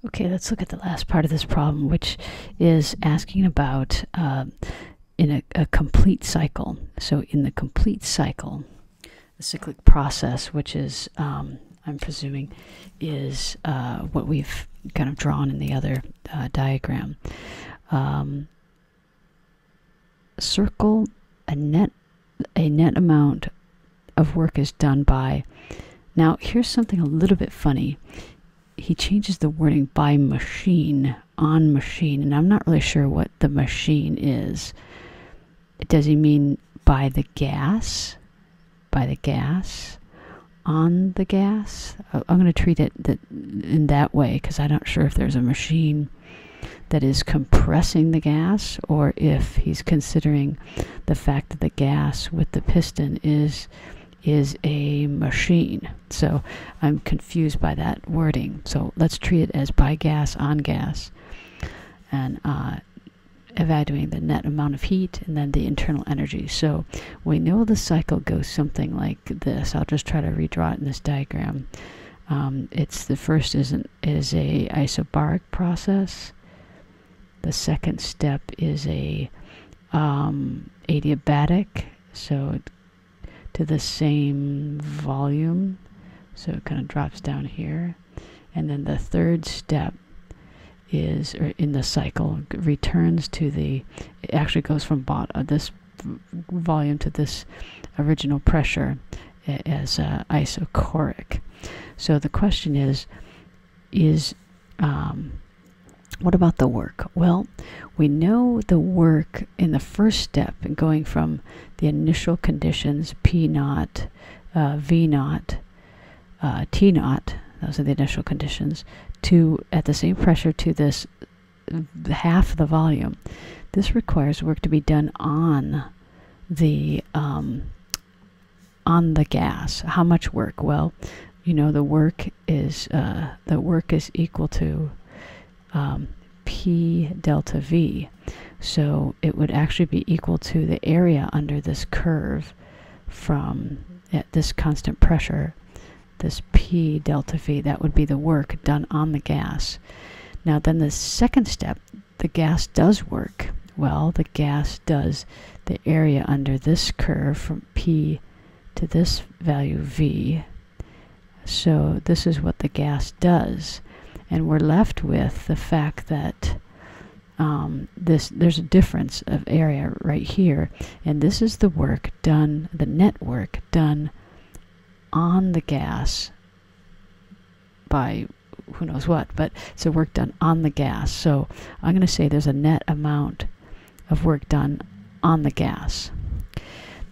Okay, let's look at the last part of this problem, which is asking about in a complete cycle. So in the complete cycle, the cyclic process, which is, I'm presuming, is what we've kind of drawn in the other diagram. Circle a net amount of work is done by. Now, here's something a little bit funny. He changes the wording by machine, on machine, and I'm not really sure what the machine is. Does he mean by the gas? By the gas? On the gas? I'm going to treat it in that way, because I'm not sure if there's a machine that is compressing the gas, or if he's considering the fact that the gas with the piston is a machine. So I'm confused by that wording. So let's treat it as by gas, on gas, and evaluating the net amount of heat and then the internal energy. So we know the cycle goes something like this. I'll just try to redraw it in this diagram. It's the first is a isobaric process. The second step is a adiabatic, so to the same volume, so it kind of drops down here. And then the third step is, or in the cycle, returns to it actually goes from this volume to this original pressure as isochoric. So the question is what about the work? Well, we know the work in the first step, going from the initial conditions P naught, V naught, T naught, those are the initial conditions, to at the same pressure to this half the volume. This requires work to be done on the gas. How much work? Well, you know the work is equal to P delta V. So it would actually be equal to the area under this curve from at this constant pressure, this P delta V. That would be the work done on the gas. Now then the second step, the gas does work. Well, the gas does the area under this curve from P to this value V. So this is what the gas does. And we're left with the fact that there's a difference of area right here. And this is the work done, the net work done on the gas by who knows what, but it's a work done on the gas. So I'm going to say there's a net amount of work done on the gas.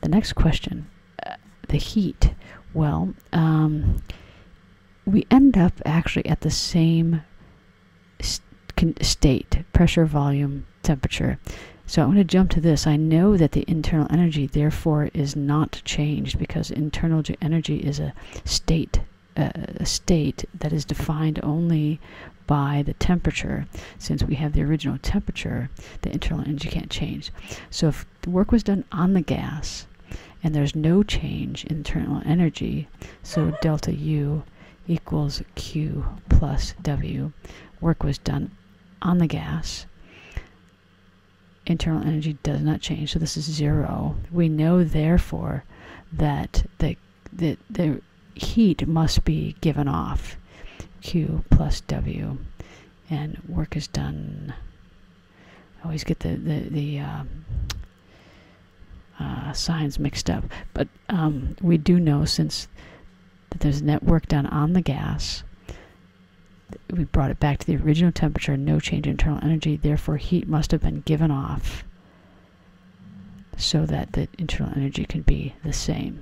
The next question, the heat. Well, we end up actually at the same state, pressure, volume, temperature. So I'm going to jump to this. I know that the internal energy therefore is not changed, because internal energy is a state that is defined only by the temperature. Since we have the original temperature, the internal energy can't change. So if the work was done on the gas and there's no change in internal energy, so delta U equals Q plus W. Work was done on the gas. Internal energy does not change, so this is 0. We know therefore that the heat must be given off, Q plus W, and work is done. I always get the signs mixed up, but we do know, since that there's net work done on the gas, we brought it back to the original temperature, no change in internal energy, therefore heat must have been given off so that the internal energy can be the same.